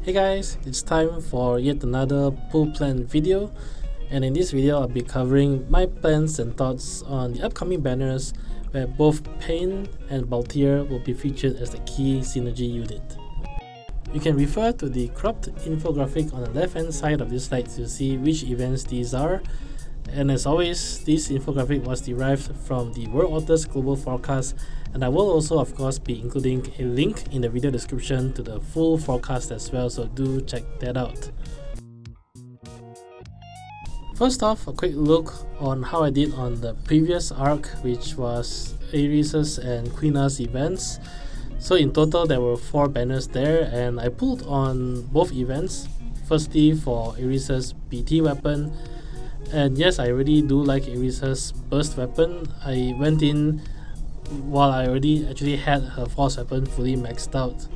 Hey guys, it's time for yet another pool plan video, and in this video I'll be covering my plans and thoughts on the upcoming banners where both Paine and Balthier will be featured as the key synergy unit. You can refer to the cropped infographic on the left hand side of this slide to see which events these are, and as always, this infographic was derived from the DFFOO's global forecast, and I will also of course be including a link in the video description to the full forecast as well, so do check that out. First off, a quick look on how I did on the previous arc, which was Aerith and Quina's events. So in total there were 4 banners there, and I pulled on both events. Firstly for Aerith's BT weapon, and yes, I really do like Aerith's burst weapon. I went in while I already actually had her force weapon fully maxed out,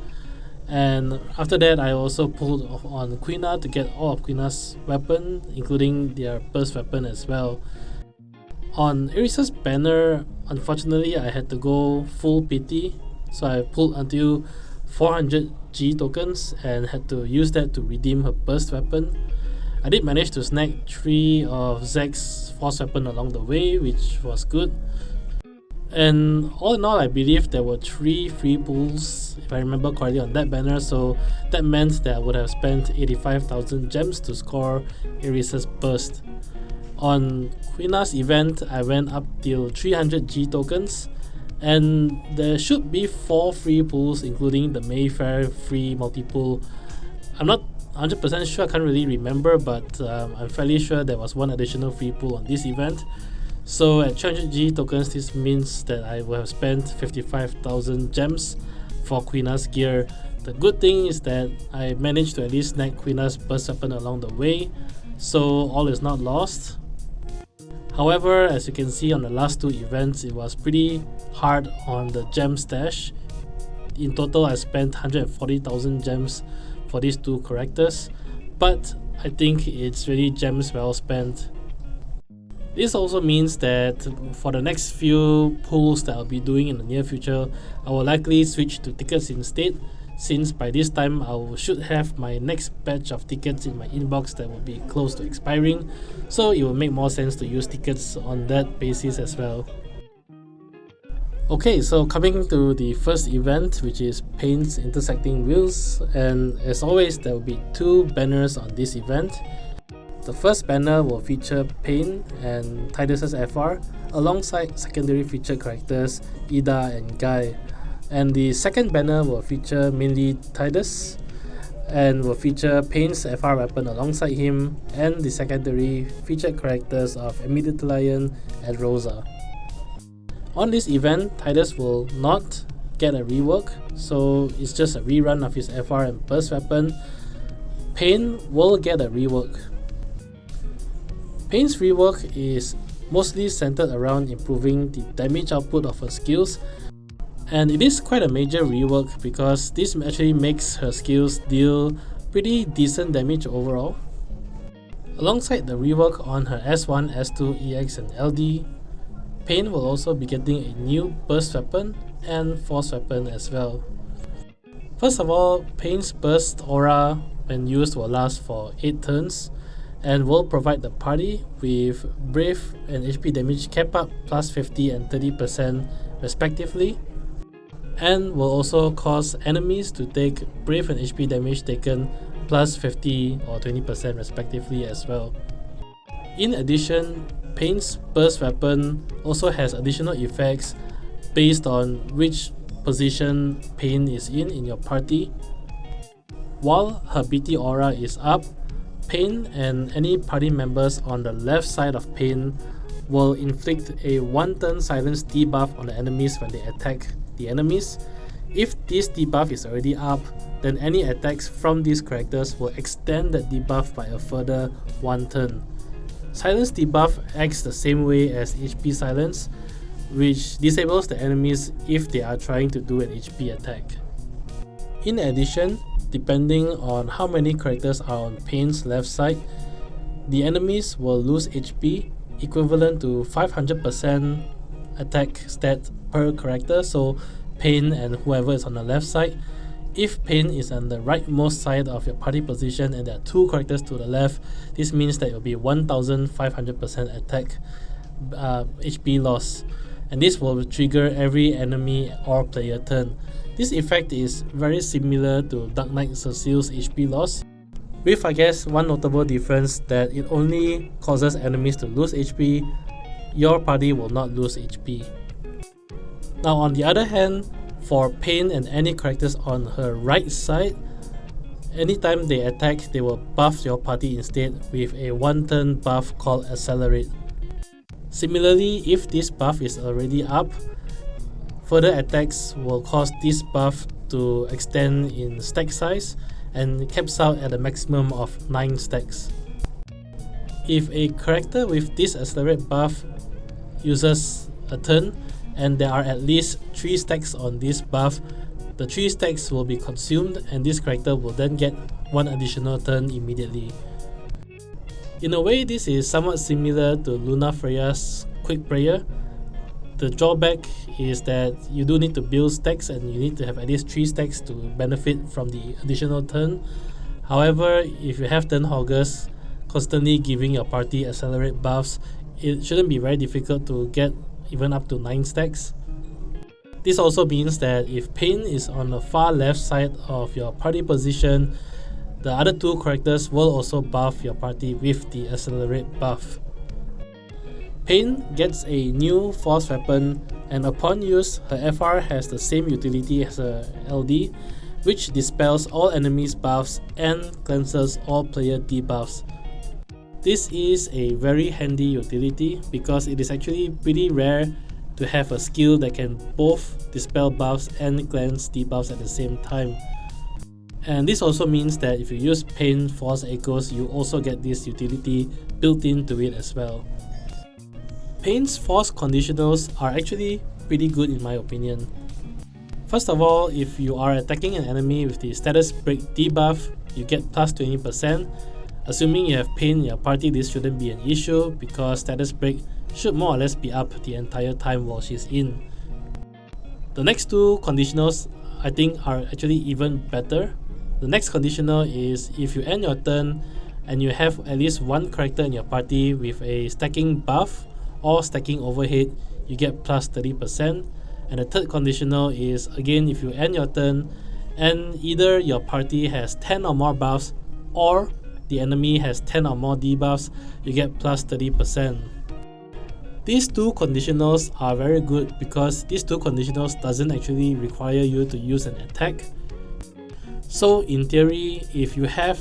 and after that I also pulled on Quina to get all of Quina's weapon, including their burst weapon as well. On Aerith's banner, unfortunately I had to go full pity, so I pulled until 400 G tokens and had to use that to redeem her burst weapon. I did manage to snag 3 of Zack's force weapon along the way, which was good. And all in all, I believe there were 3 free pulls, if I remember correctly, on that banner, so that meant that I would have spent 85,000 gems to score Aerith's burst. On Quina's event, I went up till 300 G tokens, and there should be 4 free pulls, including the Mayfair free multi-pull. I'm not 100% sure, I can't really remember, but I'm fairly sure there was 1 additional free pull on this event. So at 300 G tokens, this means that I will have spent 55,000 gems for Quina's gear. The good thing is that I managed to at least snag Quina's burst weapon along the way, so all is not lost. However, as you can see on the last 2 events, it was pretty hard on the gem stash. In total, I spent 140,000 gems for these 2 characters, but I think it's really gems well spent. This also means that for the next few pulls that I'll be doing in the near future, I will likely switch to tickets instead, since by this time I should have my next batch of tickets in my inbox that will be close to expiring, so it will make more sense to use tickets on that basis as well. Okay, so coming to the first event, which is Paine's intersecting wheels, and as always there will be 2 banners on this event. The first banner will feature Paine and Tidus's FR alongside secondary featured characters Ida and Guy, and the second banner will feature mainly Tidus and will feature Paine's FR weapon alongside him and the secondary featured characters of Lion and Rosa. On this event, Tidus will not get a rework, so it's just a rerun of his FR and burst weapon. Paine will get a rework. Paine's rework is mostly centered around improving the damage output of her skills, and it is quite a major rework because this actually makes her skills deal pretty decent damage overall. Alongside the rework on her S1, S2, EX and LD, Paine will also be getting a new burst weapon and force weapon as well. First of all, Paine's burst aura when used will last for 8 turns and will provide the party with Brave and HP damage cap up plus 50 and 30% respectively, and will also cause enemies to take Brave and HP damage taken plus 50 or 20% respectively as well. In addition, Paine's burst weapon also has additional effects based on which position Paine is in your party. While her BT aura is up, Paine and any party members on the left side of Paine will inflict a 1-turn silence debuff on the enemies when they attack the enemies. If this debuff is already up, then any attacks from these characters will extend that debuff by a further 1 turn. Silence debuff acts the same way as HP silence, which disables the enemies if they are trying to do an HP attack. In addition, depending on how many characters are on Paine's left side, the enemies will lose HP equivalent to 500% attack stat per character, so Paine and whoever is on the left side, If Paine is on the rightmost side of your party position and there are 2 characters to the left, this means that it will be 1500% attack HP loss, and this will trigger every enemy or player turn. This effect is very similar to Dark Knight Cecil's HP loss, with I guess one notable difference that it only causes enemies to lose HP, your party will not lose HP. Now on the other hand, for Paine and any characters on her right side, anytime they attack, they will buff your party instead with a 1-turn buff called Accelerate. Similarly, if this buff is already up, further attacks will cause this buff to extend in stack size and caps out at a maximum of 9 stacks. If a character with this Accelerate buff uses a turn and there are at least 3 stacks on this buff, the 3 stacks will be consumed and this character will then get 1 additional turn immediately. In a way, this is somewhat similar to Luna Freya's Quick Prayer. The drawback is that you do need to build stacks and you need to have at least 3 stacks to benefit from the additional turn. However, if you have turn hoggers constantly giving your party Accelerate buffs, it shouldn't be very difficult to get even up to 9 stacks. This also means that if Paine is on the far left side of your party position, the other 2 characters will also buff your party with the Accelerate buff. Paine gets a new force weapon, and upon use, her FR has the same utility as her LD, which dispels all enemies' buffs and cleanses all player debuffs. This is a very handy utility because it is actually pretty rare to have a skill that can both dispel buffs and cleanse debuffs at the same time. And this also means that if you use Paine Force Echoes, you also get this utility built into it as well. Paine's Force conditionals are actually pretty good in my opinion. First of all, if you are attacking an enemy with the status break debuff, you get plus 20%. Assuming you have Paine in your party, this shouldn't be an issue because status break should more or less be up the entire time while she's in. The next 2 conditionals I think are actually even better. The next conditional is if you end your turn and you have at least 1 character in your party with a stacking buff or stacking overhead, you get plus 30%. And the third conditional is again if you end your turn and either your party has 10 or more buffs or the enemy has 10 or more debuffs, you get plus 30%. These 2 conditionals are very good because these 2 conditionals doesn't actually require you to use an attack. So in theory, if you have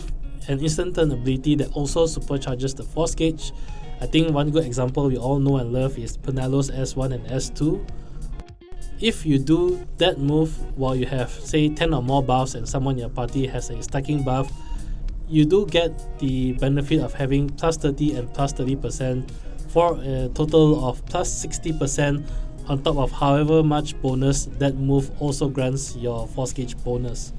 an instant turn ability that also supercharges the force gauge, I think one good example we all know and love is Penelo's S1 and S2. If you do that move while you have say 10 or more buffs and someone in your party has a stacking buff, you do get the benefit of having plus 30 and plus 30% for a total of plus 60% on top of however much bonus that move also grants your force gauge bonus.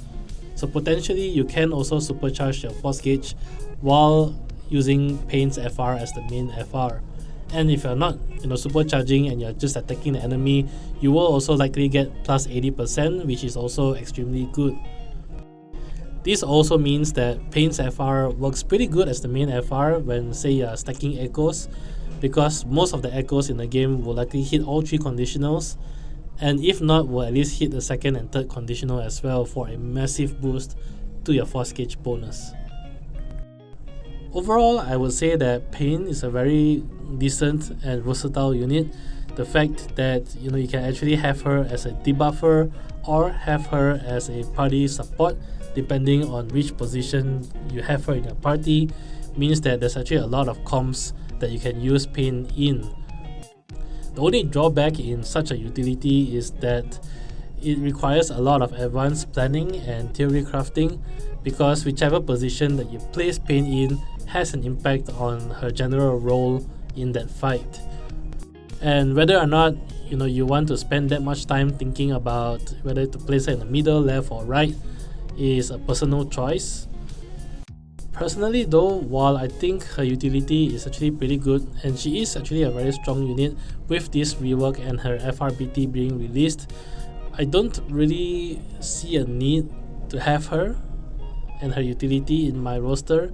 So potentially you can also supercharge your force gauge while using Paine's FR as the main FR. And if you're not supercharging and you're just attacking the enemy, you will also likely get plus 80%, which is also extremely good. This also means that Paine's FR works pretty good as the main FR when say you're stacking echoes, because most of the echoes in the game will likely hit all 3 conditionals, and if not, will at least hit the second and third conditional as well for a massive boost to your force gauge bonus. Overall, I would say that Paine is a very decent and versatile unit. The fact that you can actually have her as a debuffer or have her as a party support depending on which position you have her in your party means that there's actually a lot of comps that you can use Paine in. The only drawback in such a utility is that it requires a lot of advanced planning and theory crafting, because whichever position that you place Paine in has an impact on her general role in that fight. And whether or not you want to spend that much time thinking about whether to place her in the middle, left or right is a personal choice. Personally though, while I think her utility is actually pretty good and she is actually a very strong unit with this rework and her FRBT being released, I don't really see a need to have her and her utility in my roster.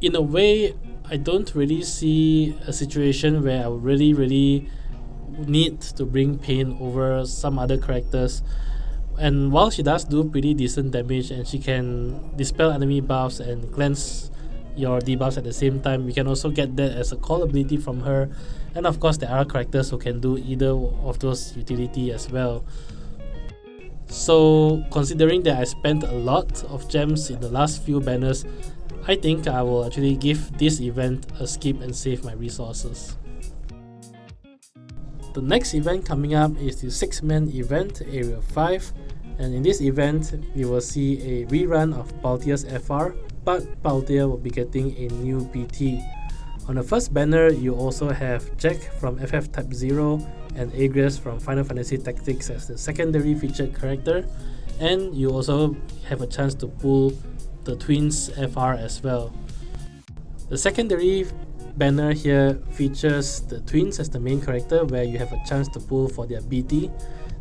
In a way, I don't really see a situation where I would really need to bring Paine over some other characters. And while she does do pretty decent damage and she can dispel enemy buffs and cleanse your debuffs at the same time, you can also get that as a call ability from her. And of course there are characters who can do either of those utility as well. So considering that I spent a lot of gems in the last few banners, I think I will actually give this event a skip and save my resources. The next event coming up is the 6-man event, Area 5, and in this event we will see a rerun of Balthier's FR, but Balthier will be getting a new BT. On the first banner, you also have Jack from FF Type 0 and Aerith from Final Fantasy Tactics as the secondary featured character, and you also have a chance to pull the twins FR as well. The secondary banner here features the twins as the main character, where you have a chance to pull for their BT.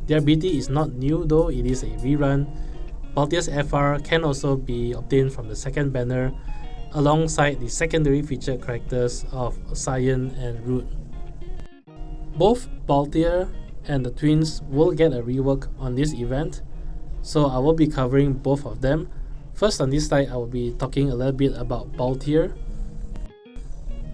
Their BT is not new though, it is a rerun. Balthier's FR can also be obtained from the second banner alongside the secondary featured characters of Cyan and Root. Both Balthier and the twins will get a rework on this event, so I will be covering both of them. First on this slide, I will be talking a little bit about Balthier.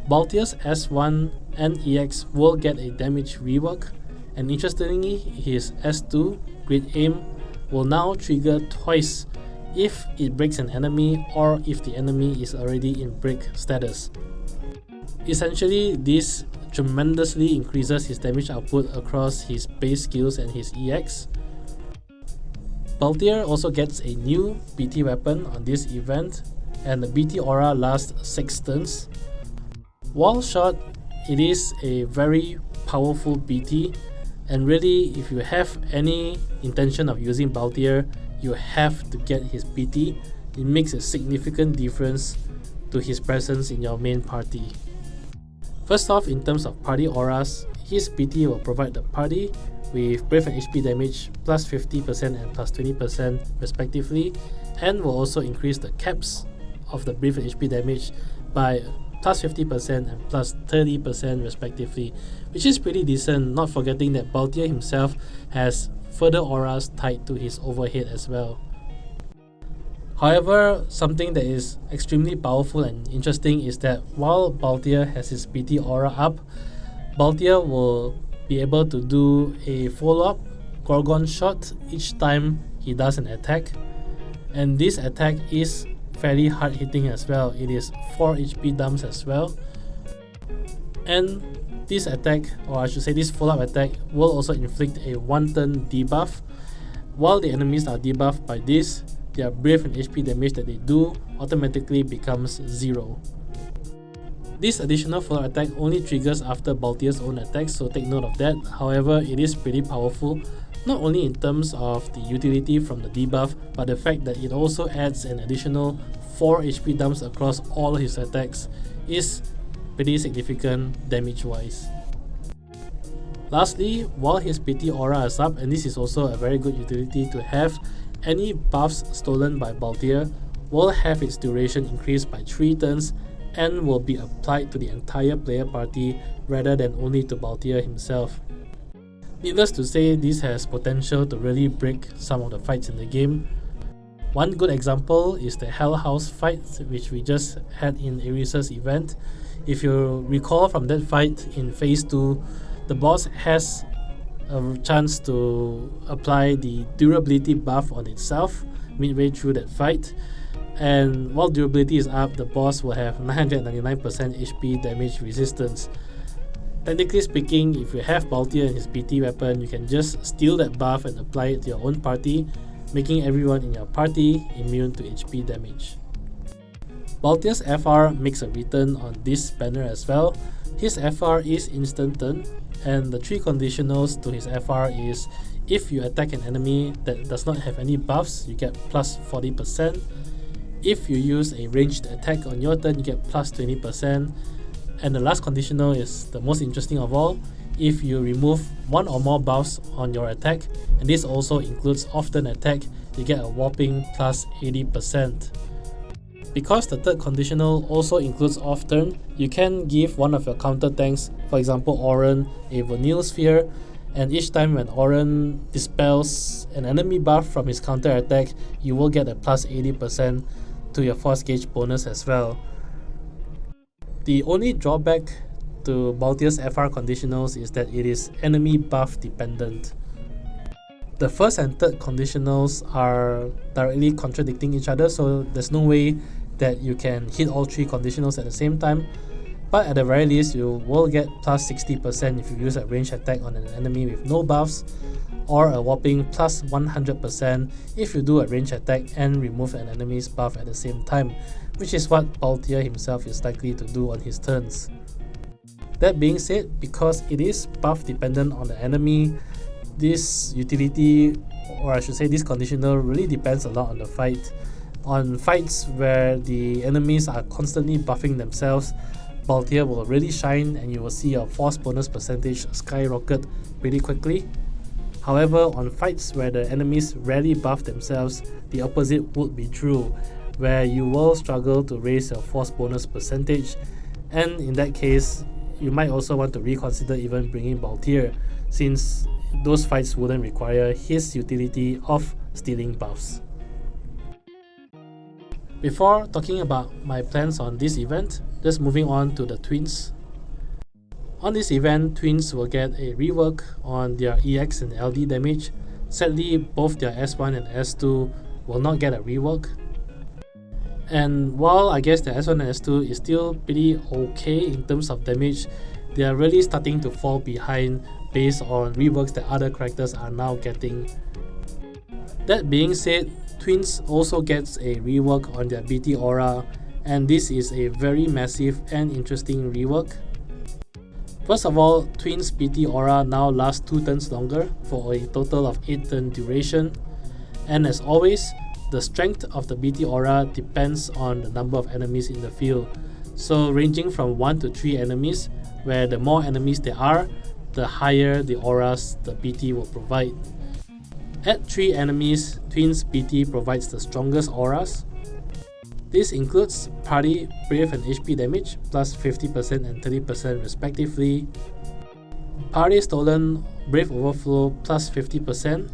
Balthier's S1 and EX will get a damage rework, and interestingly, his S2, Great Aim, will now trigger twice if it breaks an enemy or if the enemy is already in break status. Essentially, this tremendously increases his damage output across his base skills and his EX. Balthier also gets a new BT weapon on this event, and the BT aura lasts 6 turns. While short, it is a very powerful BT, and really if you have any intention of using Balthier, you have to get his BT. It makes a significant difference to his presence in your main party. First off, in terms of party auras, his BT will provide the party with Brave and HP damage plus 50% and plus 20% respectively, and will also increase the caps of the Brave and HP damage by plus 50% and plus 30% respectively, which is pretty decent, not forgetting that Balthier himself has further auras tied to his overhead as well. However, something that is extremely powerful and interesting is that while Balthier has his BT aura up, Balthier will be able to do a follow-up Gorgon shot each time he does an attack, and this attack is fairly hard hitting as well. It is 4 HP dumps as well, and this attack, or I should say this follow-up attack, will also inflict a 1-turn debuff. While the enemies are debuffed by this, their Brave and HP damage that they do automatically becomes 0. This additional follow-up attack only triggers after Balthier's own attack, so take note of that. However, it is pretty powerful, not only in terms of the utility from the debuff, but the fact that it also adds an additional 4 HP dumps across all his attacks is pretty significant damage wise. Lastly, while his BT aura is up, and this is also a very good utility to have, any buffs stolen by Balthier will have its duration increased by 3 turns and will be applied to the entire player party rather than only to Balthier himself. Needless to say, this has potential to really break some of the fights in the game. One good example is the Hell House fight, which we just had in Aerith's event. If you recall from that fight in phase 2, the boss has a chance to apply the durability buff on itself midway through that fight, and while durability is up, the boss will have 999% HP damage resistance. Technically speaking, if you have Balthier and his BT weapon, you can just steal that buff and apply it to your own party, making everyone in your party immune to HP damage. Balthier's FR makes a return on this banner as well. His FR is instant turn, and the 3 conditionals to his FR is if you attack an enemy that does not have any buffs, you get plus 40%. If you use a ranged attack on your turn, you get plus 20%. And the last conditional is the most interesting of all. If you remove 1 or more buffs on your attack, and this also includes off-turn attack, you get a whopping plus 80%. Because the third conditional also includes off turn, you can give one of your counter tanks, for example Auron, a Vanille Sphere, and each time when Auron dispels an enemy buff from his counter attack, you will get a plus 80% to your force gauge bonus as well. The only drawback to Balthier's FR conditionals is that it is enemy buff dependent. The first and third conditionals are directly contradicting each other, so there's no way that you can hit all three conditionals at the same time. But at the very least, you will get plus 60% if you use a ranged attack on an enemy with no buffs, or a whopping plus 100% if you do a ranged attack and remove an enemy's buff at the same time, which is what Balthier himself is likely to do on his turns. That being said, because it is buff dependent on the enemy, this utility, or I should say this conditional, really depends a lot on the fight. On fights where the enemies are constantly buffing themselves, Balthier will really shine and you will see your force bonus percentage skyrocket pretty quickly. However, on fights where the enemies rarely buff themselves, the opposite would be true, where you will struggle to raise your force bonus percentage, and in that case, you might also want to reconsider even bringing Balthier, since those fights wouldn't require his utility of stealing buffs. Before talking about my plans on this event, just moving on to the twins. On this event, twins will get a rework on their EX and LD damage. Sadly, both their S1 and S2 will not get a rework. And while I guess the S1 and S2 is still pretty okay in terms of damage, they are really starting to fall behind based on reworks that other characters are now getting. That being said, twins also gets a rework on their BT Aura, and this is a very massive and interesting rework. First of all, twins BT Aura now lasts 2 turns longer for a total of 8 turn duration, and as always, the strength of the BT Aura depends on the number of enemies in the field, so ranging from 1 to 3 enemies, where the more enemies there are, the higher the auras the BT will provide. At 3 enemies, twins BT provides the strongest auras. This includes Party, Brave and HP damage plus 50% and 30% respectively, Party Stolen, Brave Overflow plus 50%,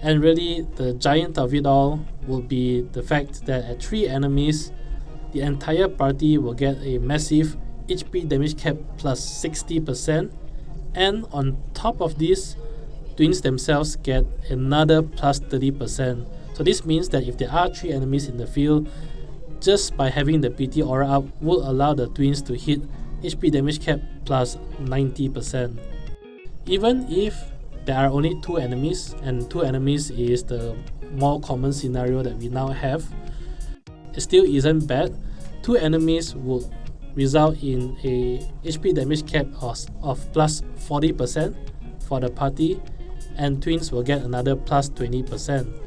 and really the giant of it all will be the fact that at 3 enemies, the entire party will get a massive HP damage cap plus 60%, and on top of this, twins themselves get another plus 30%. So this means that if there are 3 enemies in the field, just by having the PT aura up will allow the twins to hit HP damage cap plus 90%. Even if there are only 2 enemies, and 2 enemies is the more common scenario that we now have, it still isn't bad. 2 enemies will result in a HP damage cap of plus 40% for the party, and twins will get another plus 20%.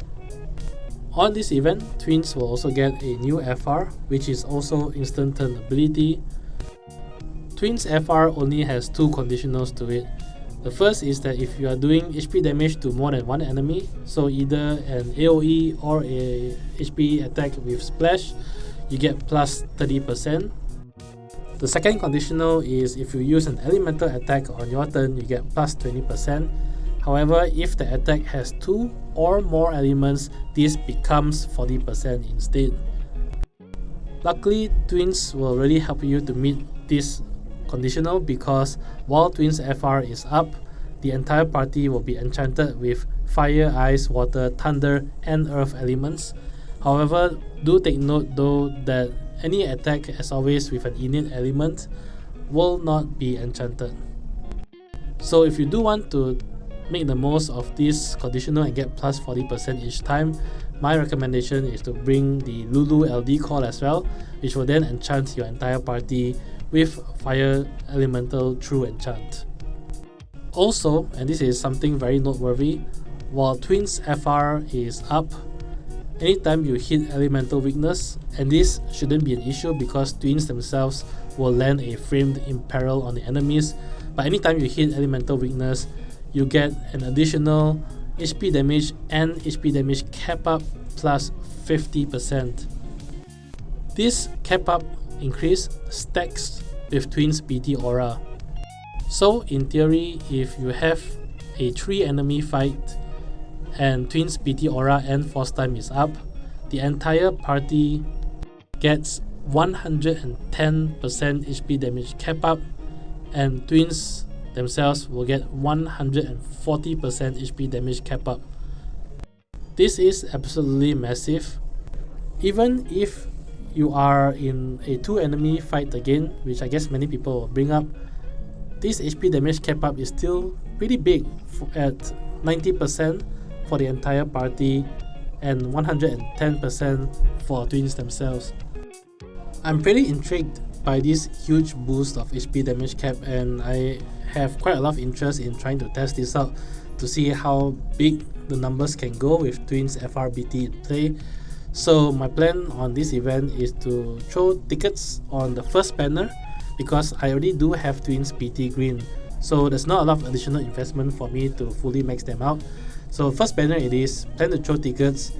On this event, twins will also get a new FR, which is also instant turn ability. Twins FR only has 2 conditionals to it. The first is that if you are doing HP damage to more than 1 enemy, so either an AoE or a HP attack with splash, you get plus 30%. The second conditional is if you use an elemental attack on your turn, you get plus 20%. However, if the attack has 2 or more elements, this becomes 40% instead. Luckily, twins will really help you to meet this conditional, because while twins FR is up, the entire party will be enchanted with fire, ice, water, thunder and earth elements. However, do take note though that any attack, as always with an innate element, will not be enchanted. So if you do want to make the most of this conditional and get plus 40% each time, my recommendation is to bring the Lulu LD call as well, which will then enchant your entire party with fire elemental true enchant. Also, and this is something very noteworthy, while twins FR is up, anytime you hit elemental weakness, and this shouldn't be an issue because twins themselves will land a framed imperil on the enemies, but anytime you hit elemental weakness, you get an additional HP damage and HP damage cap up plus 50%. This cap up increase stacks with Twins BT aura. So in theory, if you have a 3 enemy fight and Twins BT aura and force time is up, the entire party gets 110% HP damage cap up, and Twins themselves will get 140% HP damage cap up. This is absolutely massive. Even if you are in a 2 enemy fight again, which I guess many people will bring up, this HP damage cap up is still pretty big at 90% for the entire party and 110% for Twins themselves. I'm pretty intrigued by this huge boost of HP damage cap, and I have quite a lot of interest in trying to test this out to see how big the numbers can go with Twins FRBT in play. So my plan on this event is to throw tickets on the first banner, because I already do have Twins PT Green, so there's not a lot of additional investment for me to fully max them out. So first banner it is, plan to throw tickets.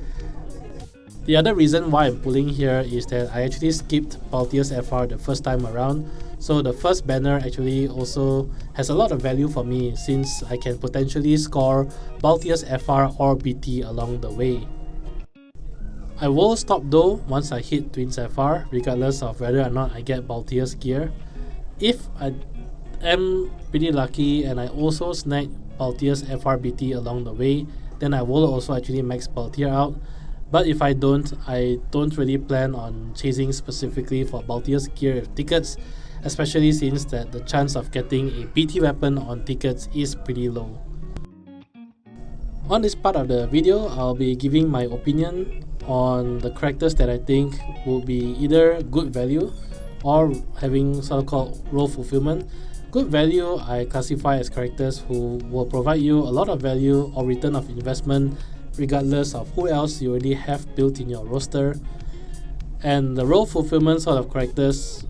The other reason why I'm pulling here is that I actually skipped Balthier's FR the first time around, so the first banner actually also has a lot of value for me, since I can potentially score Balthier's FR or BT along the way. I will stop though once I hit Twins FR, regardless of whether or not I get Balthier's gear. If I am pretty lucky and I also snag Balthier's FRBT along the way, then I will also actually max Balthier out. But if I don't really plan on chasing specifically for Balthier's gear with tickets, especially since that the chance of getting a BT weapon on tickets is pretty low. On this part of the video, I'll be giving my opinion on the characters that I think will be either good value or having so-called role fulfillment. Good value I classify as characters who will provide you a lot of value or return of investment regardless of who else you already have built in your roster. And the role fulfillment sort of characters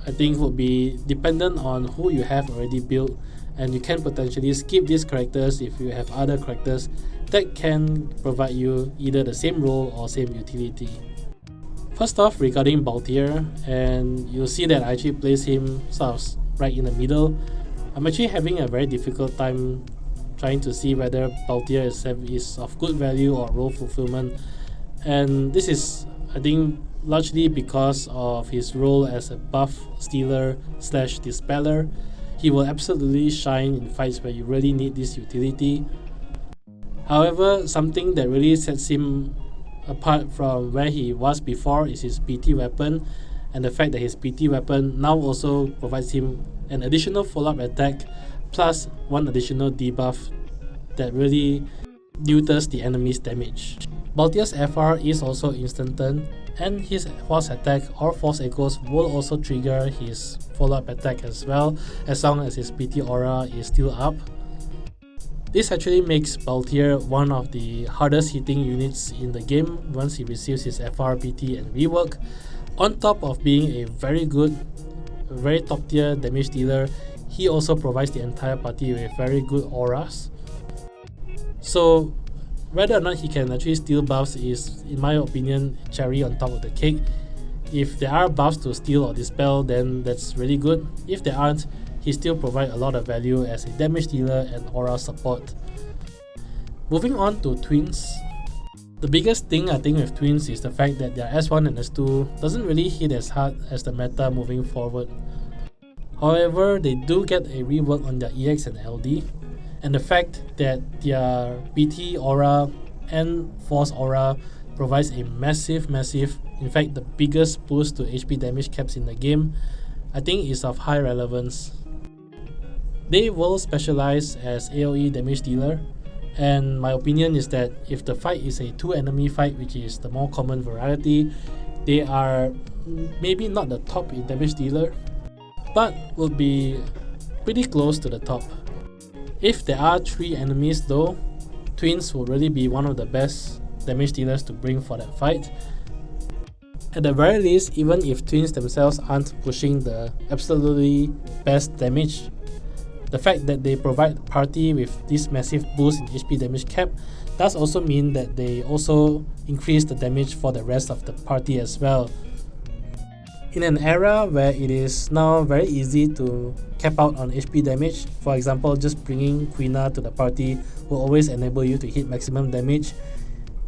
I think would be dependent on who you have already built, and you can potentially skip these characters if you have other characters that can provide you either the same role or same utility. First off, regarding Balthier, and you'll see that I actually place him sort of right in the middle. I'm actually having a very difficult time trying to see whether Balthier is of good value or role fulfillment, and this is, I think, largely because of his role as a buff stealer / dispeller. He will absolutely shine in fights where you really need this utility. However, something that really sets him apart from where he was before is his PT weapon, and the fact that his PT weapon now also provides him an additional follow-up attack plus one additional debuff that really neuters the enemy's damage. Balthier's FR is also instant turn, and his force attack or force echoes will also trigger his follow-up attack as well, as long as his PT aura is still up. This actually makes Balthier one of the hardest hitting units in the game once he receives his FR, PT and rework. On top of being a very good, very top tier damage dealer, he also provides the entire party with very good auras. So whether or not he can actually steal buffs is, in my opinion, cherry on top of the cake. If there are buffs to steal or dispel, then that's really good. If there aren't, he still provides a lot of value as a damage dealer and aura support. Moving on to Twins. The biggest thing I think with Twins is the fact that their S1 and S2 doesn't really hit as hard as the meta moving forward. However, they do get a rework on their EX and LD, and the fact that their BT aura and Force aura provides a massive, in fact the biggest boost to HP damage caps in the game, I think is of high relevance. They will specialize as AoE damage dealer, and my opinion is that if the fight is a 2 enemy fight, which is the more common variety, they are maybe not the top in damage dealer, but will be pretty close to the top. If there are 3 enemies though, Twins will really be one of the best damage dealers to bring for that fight. At the very least, even if Twins themselves aren't pushing the absolutely best damage, The fact that they provide party with this massive boost in HP damage cap does also mean that they also increase the damage for the rest of the party as well. In an era where it is now very easy to cap out on HP damage, for example just bringing Quina to the party will always enable you to hit maximum damage,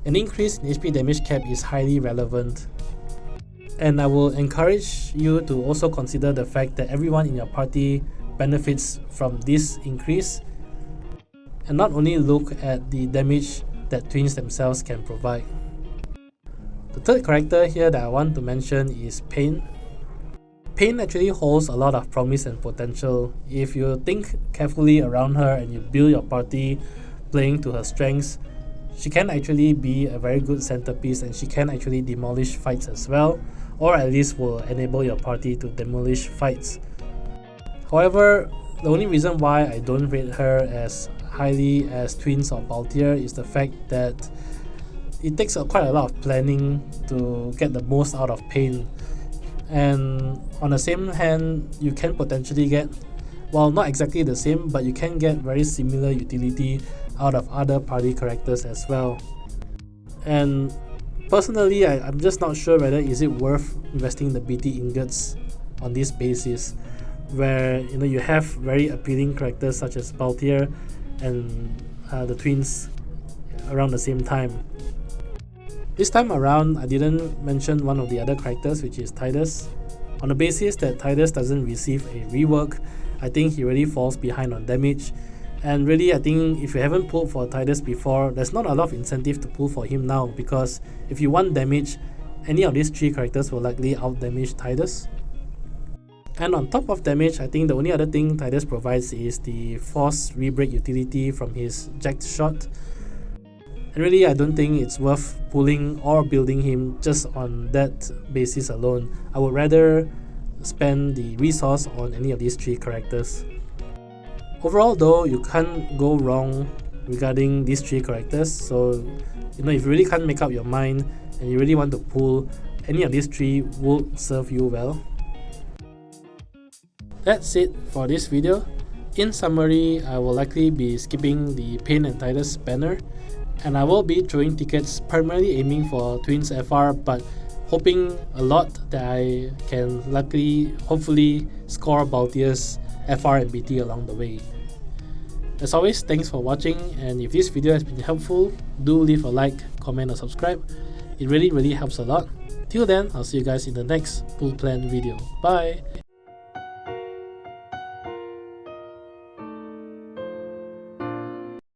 an increase in HP damage cap is highly relevant. And I will encourage you to also consider the fact that everyone in your party benefits from this increase, and not only look at the damage that twins themselves can provide. The third character here that I want to mention is Paine. Paine actually holds a lot of promise and potential. If you think carefully around her and you build your party playing to her strengths, she can actually be a very good centerpiece, and she can actually demolish fights as well, or at least will enable your party to demolish fights. However, the only reason why I don't rate her as highly as Twins or Balthier is the fact that it takes quite a lot of planning to get the most out of Paine. And on the same hand, you can potentially get, well, not exactly the same, but you can get very similar utility out of other party characters as well. And personally, I'm just not sure whether is it worth investing the BT ingots on this basis, where you have very appealing characters such as Balthier and the twins around the same time. This time around, I didn't mention one of the other characters, which is Tidus. On the basis that Tidus doesn't receive a rework, I think he really falls behind on damage. And really, I think if you haven't pulled for Tidus before, there's not a lot of incentive to pull for him now, because if you want damage, any of these three characters will likely out-damage Tidus. And on top of damage, I think the only other thing Tidus provides is the force rebreak utility from his jacked shot. And really, I don't think it's worth pulling or building him just on that basis alone. I would rather spend the resource on any of these three characters. Overall though, you can't go wrong regarding these three characters, so if you really can't make up your mind and you really want to pull, any of these three would serve you well. That's it for this video. In summary, I will likely be skipping the Paine and Tidus banner, and I will be throwing tickets primarily aiming for Twins FR, but hoping a lot that I can hopefully score Balthier's FR and BT along the way. As always, thanks for watching, and if this video has been helpful, do leave a like, comment or subscribe. It really helps a lot. Till then, I'll see you guys in the next pool plan video. Bye!